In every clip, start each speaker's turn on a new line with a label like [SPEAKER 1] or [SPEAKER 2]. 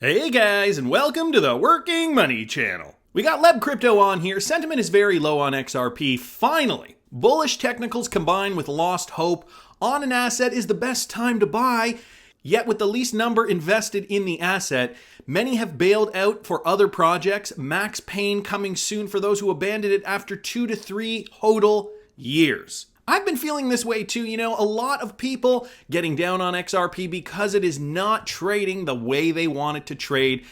[SPEAKER 1] Hey guys, and welcome to the Working Money Channel. We got Leb Crypto on here. Sentiment is very low on XRP, finally. Bullish technicals combined with lost hope on an asset is the best time to buy. Yet with the least number invested in the asset, many have bailed out for other projects. Max pain coming soon for those who abandoned it after 2 to 3 hodl years. I've been feeling this way too, a lot of people getting down on XRP because it is not trading the way they want it to trade.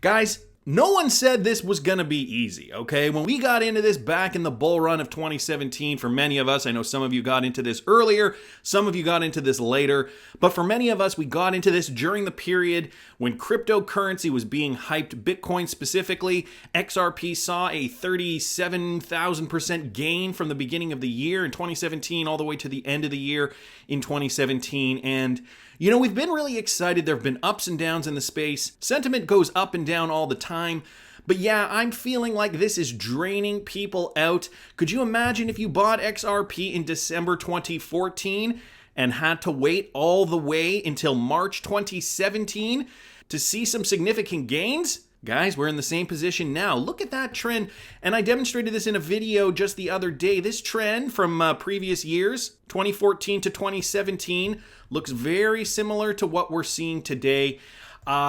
[SPEAKER 1] Guys, no one said this was going to be easy, okay? When we got into this back in the bull run of 2017, for many of us, I know some of you got into this earlier, some of you got into this later, but for many of us, we got into this during the period when cryptocurrency was being hyped, Bitcoin specifically. XRP saw a 37,000% gain from the beginning of the year in 2017 all the way to the end of the year in 2017, and we've been really excited. There have been ups and downs in the space. Sentiment goes up and down all the time. But yeah, I'm feeling like this is draining people out. Could you imagine if you bought XRP in December 2014 and had to wait all the way until March 2017 to see some significant gains? Guys, we're in the same position now. Look at that trend. And I demonstrated this in a video just the other day. This trend from previous years, 2014 to 2017, looks very similar to what we're seeing today.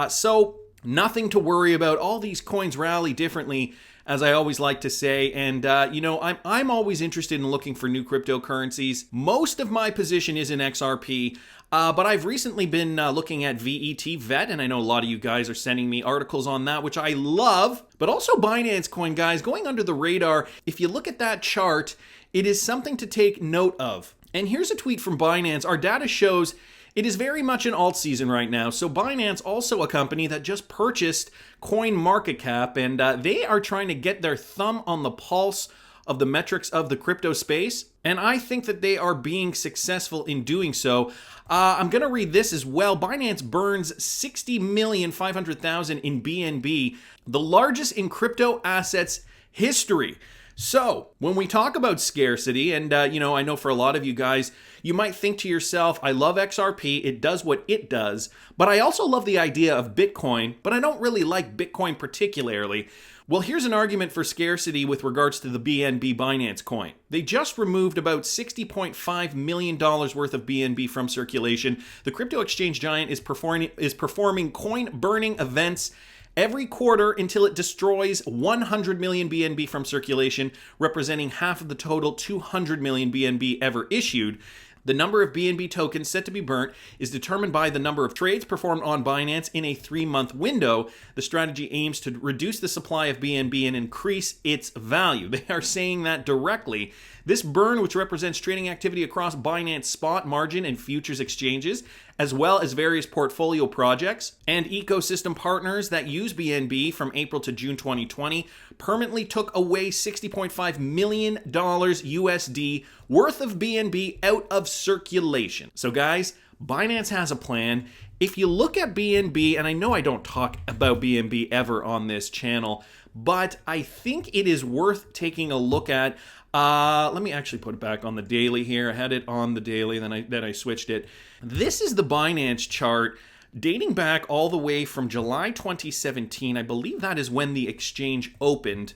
[SPEAKER 1] So nothing to worry about. All these coins rally differently, as I always like to say. And, I'm always interested in looking for new cryptocurrencies. Most of my position is in XRP. But I've recently been looking at VET, and I know a lot of you guys are sending me articles on that, which I love. But also Binance Coin, guys, going under the radar. If you look at that chart, it is something to take note of. And here's a tweet from Binance. Our data shows it is very much an alt season right now. So Binance, also a company that just purchased CoinMarketCap, and they are trying to get their thumb on the pulse of the metrics of the crypto space. And I think that they are being successful in doing so. I'm going to read this as well. Binance burns 60,500,000 in BNB, the largest in crypto assets history. So when we talk about scarcity, and I know for a lot of you guys, you might think to yourself, I love XRP, it does what it does, but I also love the idea of Bitcoin, but I don't really like Bitcoin particularly. Well, here's an argument for scarcity with regards to the BNB Binance coin. They just removed about $60.5 million worth of BNB from circulation. The crypto exchange giant is performing coin-burning events every quarter until it destroys 100 million BNB from circulation, representing half of the total 200 million BNB ever issued. The number of BNB tokens set to be burnt is determined by the number of trades performed on Binance in a 3-month window. The strategy aims to reduce the supply of BNB and increase its value. They are saying that directly. This burn, which represents trading activity across Binance spot, margin, and futures exchanges, as well as various portfolio projects and ecosystem partners that use BNB from April to June 2020, permanently took away $60.5 million USD worth of BNB out of circulation. So guys, Binance has a plan. If you look at BNB, and I know I don't talk about BNB ever on this channel, but I think it is worth taking a look at. Let me actually put it back on the daily here. I had it on the daily, then I switched it. This is the Binance chart dating back all the way from July 2017. I believe that is when the exchange opened.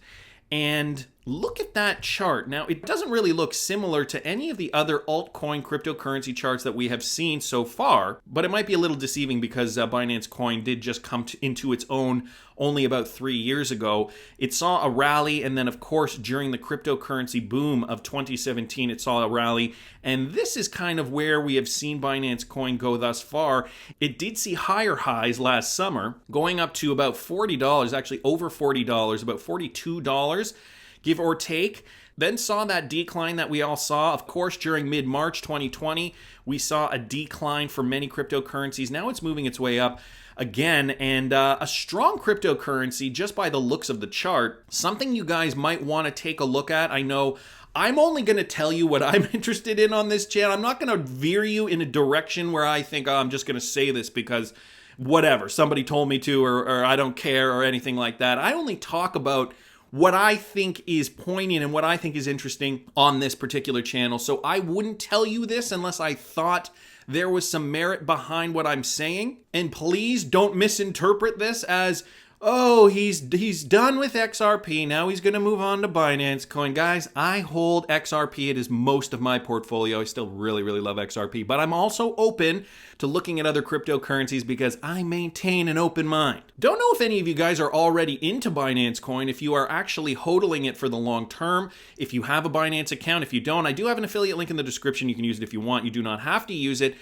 [SPEAKER 1] And look at that chart. Now, it doesn't really look similar to any of the other altcoin cryptocurrency charts that we have seen so far, but it might be a little deceiving because Binance Coin did just come into its own only about 3 years ago. It saw a rally, and then, of course, during the cryptocurrency boom of 2017, it saw a rally, and this is kind of where we have seen Binance Coin go thus far. It did see higher highs last summer, going up to about $40, actually over $40, about $42, give or take. Then saw that decline that we all saw. Of course, during mid-March 2020, we saw a decline for many cryptocurrencies. Now it's moving its way up again, and a strong cryptocurrency just by the looks of the chart. Something you guys might want to take a look at. I know I'm only going to tell you what I'm interested in on this channel. I'm not going to veer you in a direction where I think, I'm just going to say this because whatever, somebody told me to, or I don't care, or anything like that. I only talk about what I think is poignant and what I think is interesting on this particular channel. So I wouldn't tell you this unless I thought there was some merit behind what I'm saying. And please don't misinterpret this as, oh, he's done with XRP. Now he's going to move on to Binance Coin. Guys, I hold XRP. It is most of my portfolio. I still really, really love XRP. But I'm also open to looking at other cryptocurrencies because I maintain an open mind. Don't know if any of you guys are already into Binance Coin, if you are actually hodling it for the long term, if you have a Binance account. If you don't, I do have an affiliate link in the description. You can use it if you want. You do not have to use it.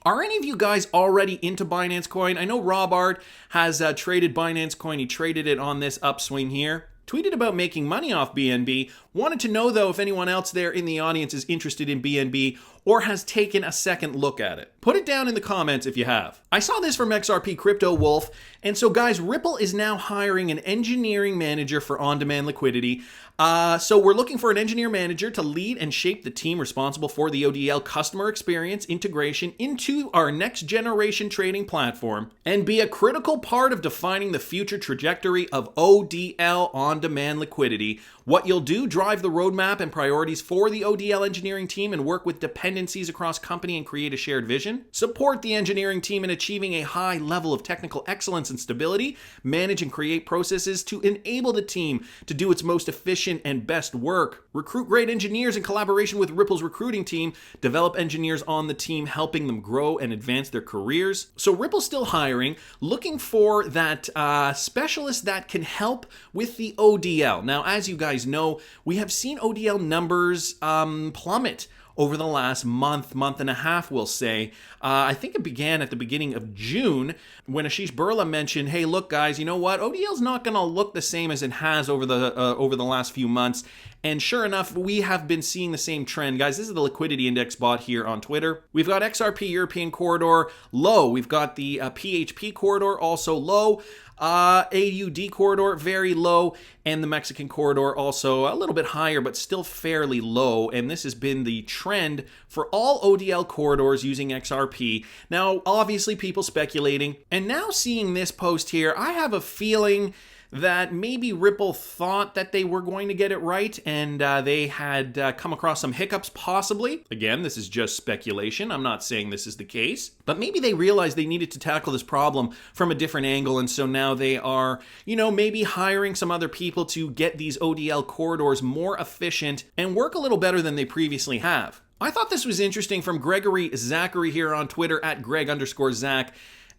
[SPEAKER 1] Are any of you guys already into Binance Coin? I know Rob Art has traded Binance Coin. He traded it on this upswing here. Tweeted about making money off BNB. Wanted to know, though, if anyone else there in the audience is interested in BNB or has taken a second look at it. Put it down in the comments if you have. I saw this from XRP Crypto Wolf. And so, guys, Ripple is now hiring an engineering manager for on-demand liquidity. So we're looking for an engineer manager to lead and shape the team responsible for the ODL customer experience integration into our next generation trading platform and be a critical part of defining the future trajectory of ODL on-demand liquidity. What you'll do, drive the roadmap and priorities for the ODL engineering team and work with dependencies across company and create a shared vision. Support the engineering team in achieving a high level of technical excellence and stability. Manage and create processes to enable the team to do its most efficient and best work. Recruit great engineers in collaboration with Ripple's recruiting team. Develop engineers on the team, helping them grow and advance their careers. So Ripple's still hiring, looking for that specialist that can help with the ODL. Now, as you guys know, we have seen ODL numbers plummet over the last month and a half, we'll say. I think it began at the beginning of June when Ashish Burla mentioned, hey, look, guys, you know what? ODL's not going to look the same as it has over the last few months. And sure enough, we have been seeing the same trend. Guys, this is the liquidity index bot here on Twitter. We've got XRP European corridor low. We've got the PHP corridor also low. AUD corridor very low, and the Mexican corridor also a little bit higher but still fairly low. And this has been the trend for all ODL corridors using XRP. Now, obviously people speculating, and now seeing this post here, I have a feeling that maybe Ripple thought that they were going to get it right, and they had come across some hiccups possibly. Again, this is just speculation. I'm not saying this is the case. But maybe they realized they needed to tackle this problem from a different angle, and so now they are, maybe hiring some other people to get these ODL corridors more efficient and work a little better than they previously have. I thought this was interesting from Gregory Zachary here on Twitter at Greg_Zach.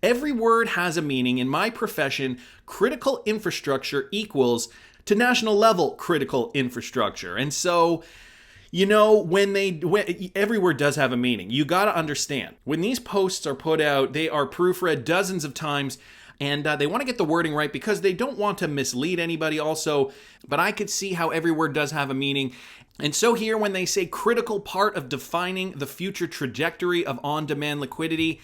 [SPEAKER 1] Every word has a meaning. In my profession, critical infrastructure equals to national level critical infrastructure. And so, when every word does have a meaning. You got to understand, when these posts are put out, they are proofread dozens of times, and they want to get the wording right because they don't want to mislead anybody also. But I could see how every word does have a meaning. And so here, when they say critical part of defining the future trajectory of on-demand liquidity,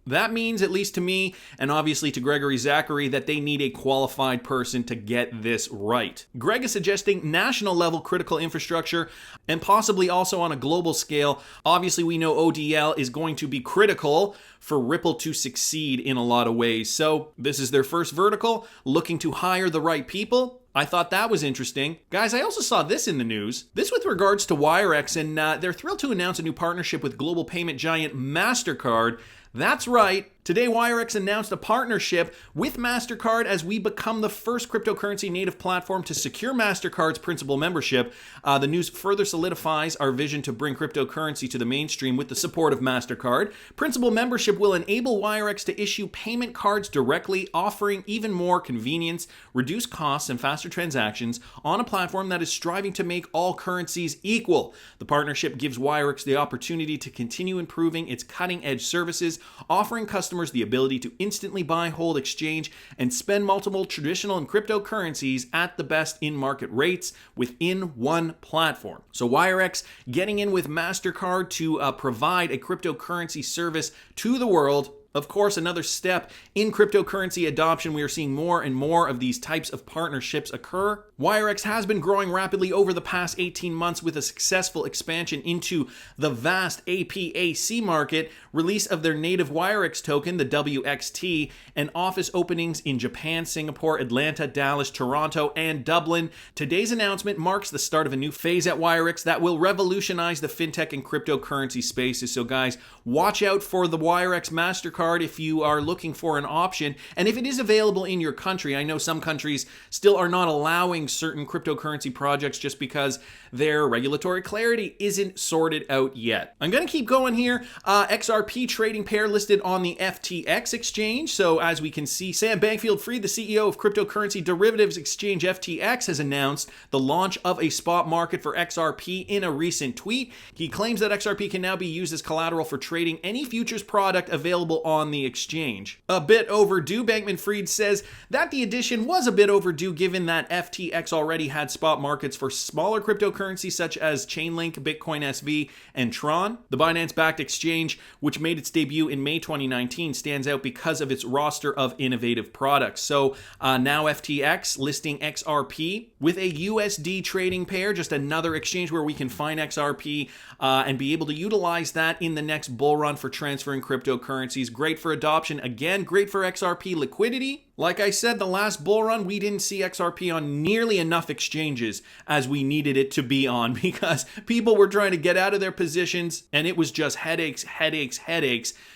[SPEAKER 1] that means, at least to me, and obviously to Gregory Zachary, that they need a qualified person to get this right. Greg is suggesting national level critical infrastructure and possibly also on a global scale. Obviously, we know ODL is going to be critical for Ripple to succeed in a lot of ways. So this is their first vertical, looking to hire the right people. I thought that was interesting. Guys, I also saw this in the news. This with regards to Wirex, and they're thrilled to announce a new partnership with global payment giant Mastercard. That's right. Today, Wirex announced a partnership with Mastercard as we become the first cryptocurrency native platform to secure Mastercard's principal membership. The news further solidifies our vision to bring cryptocurrency to the mainstream with the support of Mastercard. Principal membership will enable Wirex to issue payment cards directly, offering even more convenience, reduced costs, and faster transactions on a platform that is striving to make all currencies equal. The partnership gives Wirex the opportunity to continue improving its cutting-edge services, offering customers the ability to instantly buy, hold, exchange, and spend multiple traditional and cryptocurrencies at the best in-market rates within one platform. So Wirex getting in with Mastercard to provide a cryptocurrency service to the world. Of course, another step in cryptocurrency adoption. We are seeing more and more of these types of partnerships occur. Wirex has been growing rapidly over the past 18 months with a successful expansion into the vast APAC market, release of their native Wirex token, the WXT, and office openings in Japan, Singapore, Atlanta, Dallas, Toronto, and Dublin. Today's announcement marks the start of a new phase at Wirex that will revolutionize the fintech and cryptocurrency spaces. So guys, watch out for the Wirex Mastercard if you are looking for an option, and if it is available in your country. I know some countries still are not allowing certain cryptocurrency projects just because their regulatory clarity isn't sorted out yet. I'm going to keep going here. XRP trading pair listed on the FTX exchange. So as we can see, Sam Bankman-Fried, the CEO of cryptocurrency derivatives exchange FTX, has announced the launch of a spot market for XRP in a recent tweet. He claims that XRP can now be used as collateral for trading any futures product available on the exchange. A bit overdue, Bankman-Fried says that the addition was a bit overdue given that FTX already had spot markets for smaller cryptocurrencies such as Chainlink, Bitcoin SV, and Tron. The Binance-backed exchange, which made its debut in May 2019, stands out because of its roster of innovative products. So now FTX listing XRP with a USD trading pair, just another exchange where we can find XRP and be able to utilize that in the next bull run for transferring cryptocurrencies. Great for adoption. Again, great for XRP liquidity. Like I said, the last bull run, we didn't see XRP on nearly enough exchanges as we needed it to be on because people were trying to get out of their positions and it was just headaches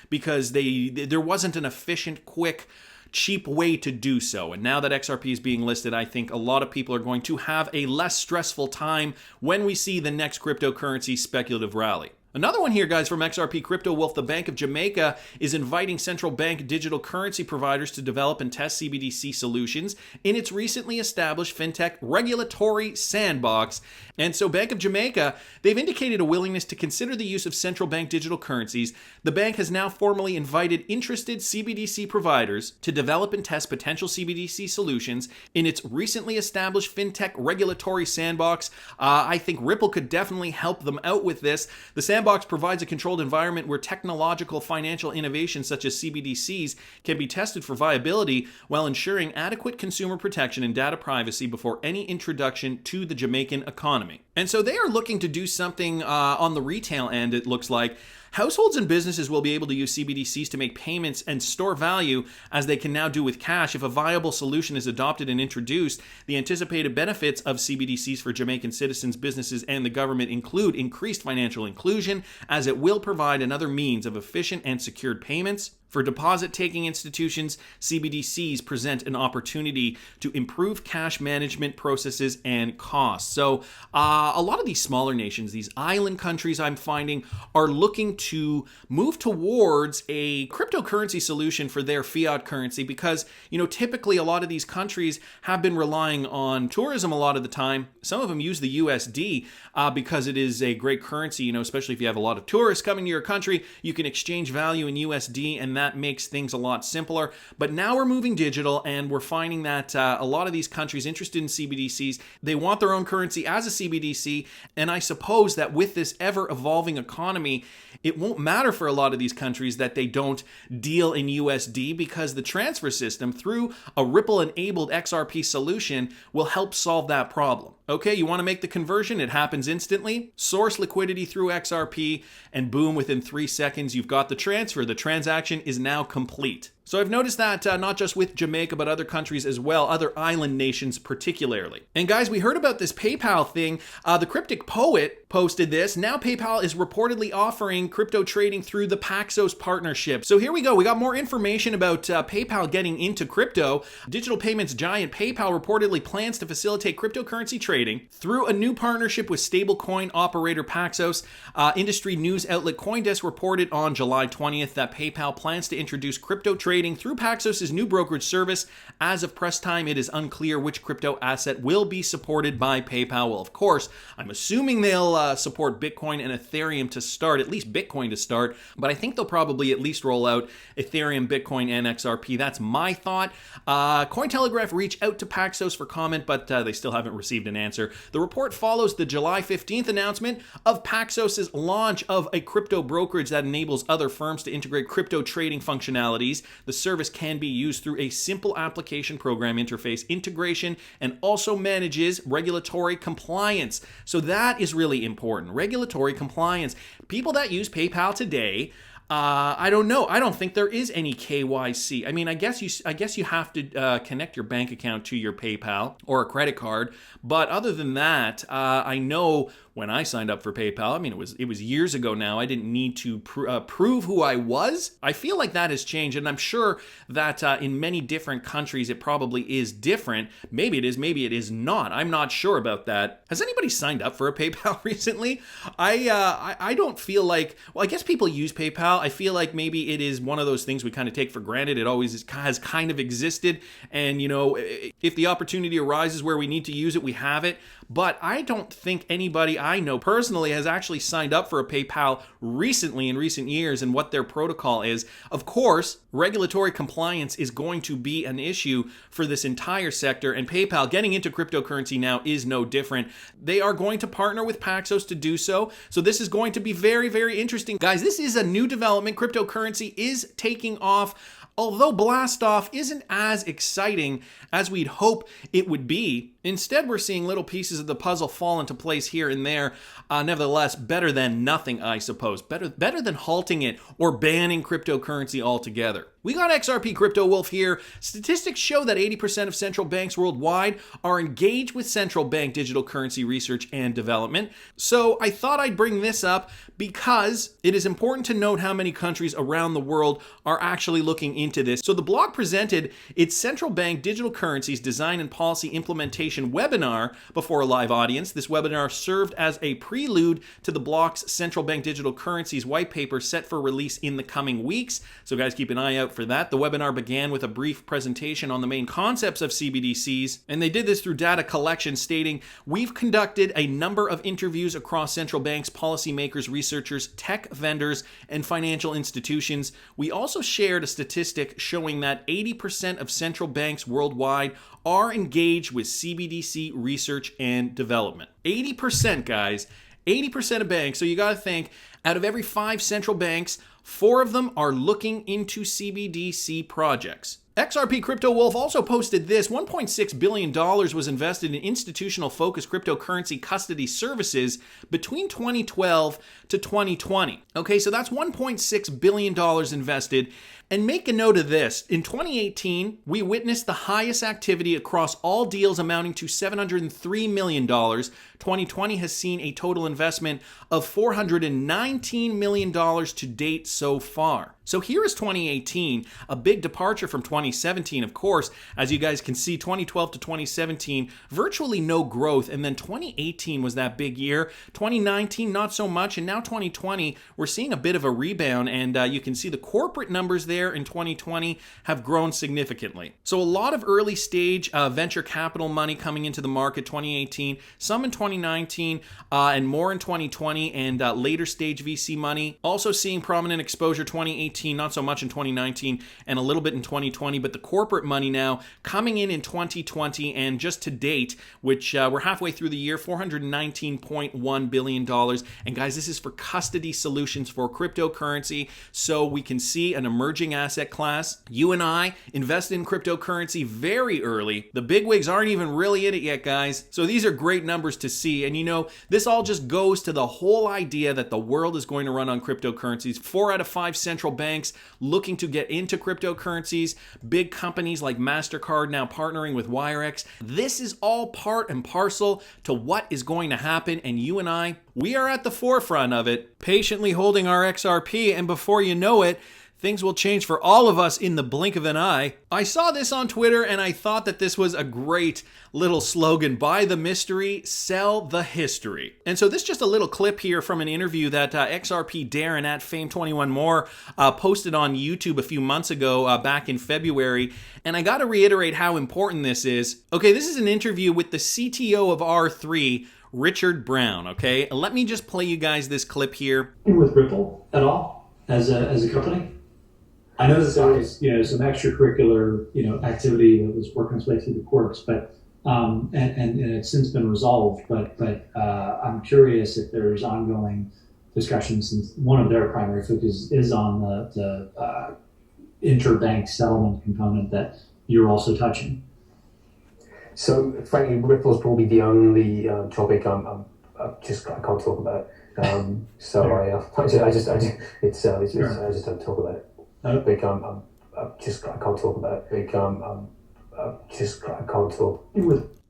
[SPEAKER 1] because there wasn't an efficient, quick, cheap way to do so. And now that XRP is being listed, I think a lot of people are going to have a less stressful time when we see the next cryptocurrency speculative rally. Another one here, guys, from XRP Crypto Wolf. The Bank of Jamaica is inviting central bank digital currency providers to develop and test CBDC solutions in its recently established fintech regulatory sandbox. And so Bank of Jamaica, they've indicated a willingness to consider the use of central bank digital currencies. The bank has now formally invited interested CBDC providers to develop and test potential CBDC solutions in its recently established fintech regulatory sandbox. I think Ripple could definitely help them out with this. The sandbox provides a controlled environment where technological financial innovations such as CBDCs can be tested for viability while ensuring adequate consumer protection and data privacy before any introduction to the Jamaican economy. And so they are looking to do something on the retail end, it looks like. Households and businesses will be able to use CBDCs to make payments and store value as they can now do with cash. If a viable solution is adopted and introduced, the anticipated benefits of CBDCs for Jamaican citizens, businesses, and the government include increased financial inclusion, as it will provide another means of efficient and secured payments. For deposit-taking institutions, CBDCs present an opportunity to improve cash management processes and costs. So a lot of these smaller nations, these island countries I'm finding, are looking to move towards a cryptocurrency solution for their fiat currency because, typically a lot of these countries have been relying on tourism a lot of the time. Some of them use the USD because it is a great currency, especially if you have a lot of tourists coming to your country, you can exchange value in USD and that makes things a lot simpler. But now we're moving digital and we're finding that a lot of these countries interested in CBDCs, they want their own currency as a CBDC. And I suppose that with this ever-evolving economy, it won't matter for a lot of these countries that they don't deal in USD because the transfer system through a Ripple-enabled XRP solution will help solve that problem. Okay, you want to make the conversion? It happens instantly. Source liquidity through XRP, and boom, within 3 seconds, you've got the transfer. The transaction is now complete. So I've noticed that not just with Jamaica, but other countries as well, other island nations particularly. And guys, we heard about this PayPal thing. The Cryptic Poet posted this. Now PayPal is reportedly offering crypto trading through the Paxos partnership. So here we go. We got more information about PayPal getting into crypto. Digital payments giant PayPal reportedly plans to facilitate cryptocurrency trading through a new partnership with stablecoin operator Paxos. Industry news outlet CoinDesk reported on July 20th that PayPal plans to introduce crypto trading trading through Paxos' new brokerage service. As of press time, it is unclear which crypto asset will be supported by PayPal. Well, of course, I'm assuming they'll support Bitcoin and Ethereum to start, at least Bitcoin to start, but I think they'll probably at least roll out Ethereum, Bitcoin, and XRP. That's my thought. Cointelegraph reached out to Paxos for comment, but they still haven't received an answer. The report follows the July 15th announcement of Paxos' launch of a crypto brokerage that enables other firms to integrate crypto trading functionalities. The service can be used through a simple application program interface integration and also manages regulatory compliance. So that is really important. Regulatory compliance. People that use PayPal today, I don't know. I don't think there is any KYC. I mean, I guess you have to connect your bank account to your PayPal or a credit card. But other than that, I know when I signed up for PayPal, I mean, it was years ago now. I didn't need to prove who I was. I feel like that has changed, and I'm sure that in many different countries it probably is different. Maybe it is, maybe it is not. I'm not sure about that. Has anybody signed up for a PayPal recently? I don't feel like. Well, I guess people use PayPal. I feel like maybe it is one of those things we kind of take for granted. It always has kind of existed, and if the opportunity arises where we need to use it, we have it. But I don't think anybody I know personally has actually signed up for a PayPal recently in recent years and what their protocol is. Of course, regulatory compliance is going to be an issue for this entire sector, and PayPal getting into cryptocurrency now is no different. They are going to partner with Paxos to do so. So this is going to be very, very interesting. Guys, this is a new development. Cryptocurrency is taking off. Although Blastoff isn't as exciting as we'd hope it would be, instead we're seeing little pieces of the puzzle fall into place here and there. Nevertheless, better than nothing, I suppose. Better than halting it or banning cryptocurrency altogether. We got XRP Crypto Wolf here. Statistics show that 80% of central banks worldwide are engaged with central bank digital currency research and development. So I thought I'd bring this up because it is important to note how many countries around the world are actually looking into this. So the blog presented its central bank digital currencies design and policy implementation webinar before a live audience. This webinar served as a prelude to the blog's central bank digital currencies white paper set for release in the coming weeks. So guys, keep an eye out for that. The webinar began with a brief presentation on the main concepts of CBDCs, and they did this through data collection, stating, "We've conducted a number of interviews across central banks, policymakers, researchers, tech vendors, and financial institutions. We also shared a statistic showing that 80% of central banks worldwide are engaged with CBDC research and development." 80%, guys. 80% of banks. So you got to think, out of every 5 central banks, 4 of them are looking into CBDC projects. XRP Crypto Wolf also posted this. $1.6 billion was invested in institutional-focused cryptocurrency custody services between 2012 to 2020. Okay, so that's $1.6 billion invested. And make a note of this. In 2018, we witnessed the highest activity across all deals amounting to $703 million. 2020 has seen a total investment of $419 million to date so far. So here is 2018, a big departure from 2017, of course. As you guys can see, 2012 to 2017, virtually no growth. And then 2018 was that big year. 2019, not so much. And now 2020, we're seeing a bit of a rebound. And you can see the corporate numbers there in 2020 have grown significantly. So a lot of early stage venture capital money coming into the market 2018, some in 2019, and more in 2020, and later stage VC money. Also seeing prominent exposure 2018. Not so much in 2019 and a little bit in 2020, but the corporate money now coming in 2020 and just to date, which we're halfway through the year, $419.1 billion. And guys, this is for custody solutions for cryptocurrency. So we can see an emerging asset class. You and I invested in cryptocurrency very early. The bigwigs aren't even really in it yet, guys. So these are great numbers to see. And this all just goes to the whole idea that the world is going to run on cryptocurrencies. 4 out of 5 central banks looking to get into cryptocurrencies. Big companies like Mastercard now partnering with Wirex. This is all part and parcel to what is going to happen. And you and I, we are at the forefront of it, patiently holding our XRP. And before you know it, things will change for all of us in the blink of an eye. I saw this on Twitter and I thought that this was a great little slogan: buy the mystery, sell the history. And so this is just a little clip here from an interview that XRP Darren at Fame21More posted on YouTube a few months ago, back in February. And I got to reiterate how important this is. Okay, this is an interview with the CTO of R3, Richard Brown. Okay, let me just play you guys this clip here.
[SPEAKER 2] With Ripple at all as a company? I noticed there was, some extracurricular, activity that was working its way through the courts, but and it's since been resolved. But I'm curious if there's ongoing discussions, since one of their primary focus is on the interbank settlement component that you're also touching.
[SPEAKER 3] So, frankly, Ripple's probably the only topic I can't talk about. I just don't talk about it. I can't talk about it. I can't talk.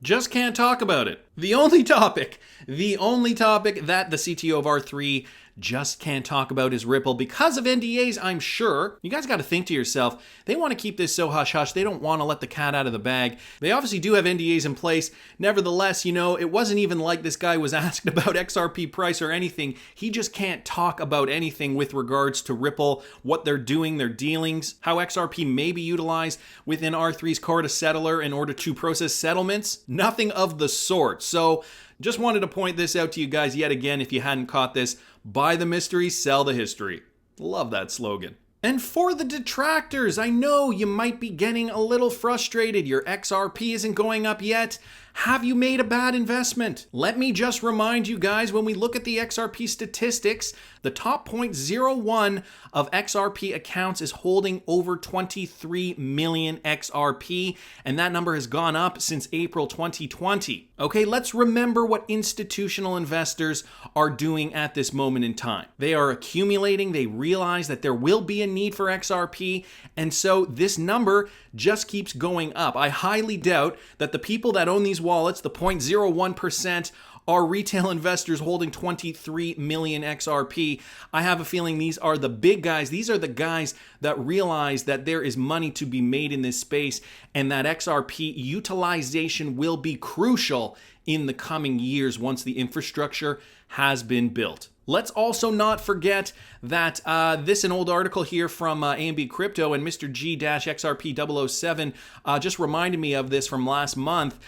[SPEAKER 1] Just can't talk about it. The only topic that the CTO of R3 just can't talk about is Ripple because of NDAs, I'm sure. You guys got to think to yourself, they want to keep this so hush-hush. They don't want to let the cat out of the bag. They obviously do have NDAs in place. Nevertheless, it wasn't even like this guy was asked about XRP price or anything. He just can't talk about anything with regards to Ripple, what they're doing, their dealings, how XRP may be utilized within R3's core to settler in order to process settlements. Nothing of the sort. So just wanted to point this out to you guys yet again if you hadn't caught this. Buy the mystery, sell the history. Love that slogan. And for the detractors, I know you might be getting a little frustrated. Your XRP isn't going up yet. Have you made a bad investment? Let me just remind you guys, when we look at the XRP statistics, the top 0.01 of XRP accounts is holding over 23 million XRP, and that number has gone up since April 2020. Okay, let's remember what institutional investors are doing at this moment in time. They are accumulating, they realize that there will be a need for XRP, and so this number just keeps going up. I highly doubt that the people that own these wallets, the 0.01%, are retail investors holding 23 million XRP. I have a feeling these are the big guys. These are the guys that realize that there is money to be made in this space and that XRP utilization will be crucial in the coming years once the infrastructure has been built. Let's also not forget that this an old article here from AMB Crypto and Mr. G-XRP007 just reminded me of this from last month.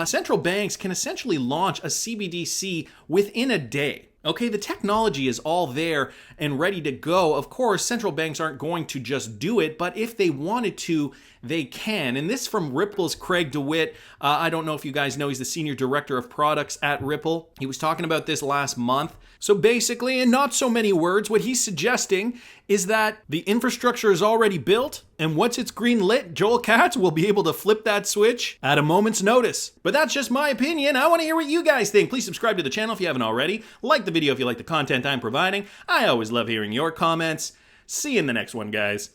[SPEAKER 1] Central banks can essentially launch a CBDC within a day. Okay, the technology is all there and ready to go. Of course, central banks aren't going to just do it, but if they wanted to, they can. And this from Ripple's Craig DeWitt. I don't know if you guys know, he's the senior director of products at Ripple. He was talking about this last month. So basically, in not so many words, what he's suggesting is that the infrastructure is already built, and once it's green lit, Joel Katz will be able to flip that switch at a moment's notice. But that's just my opinion. I want to hear what you guys think. Please subscribe to the channel if you haven't already. Like the video if you like the content I'm providing. I always love hearing your comments. See you in the next one, guys.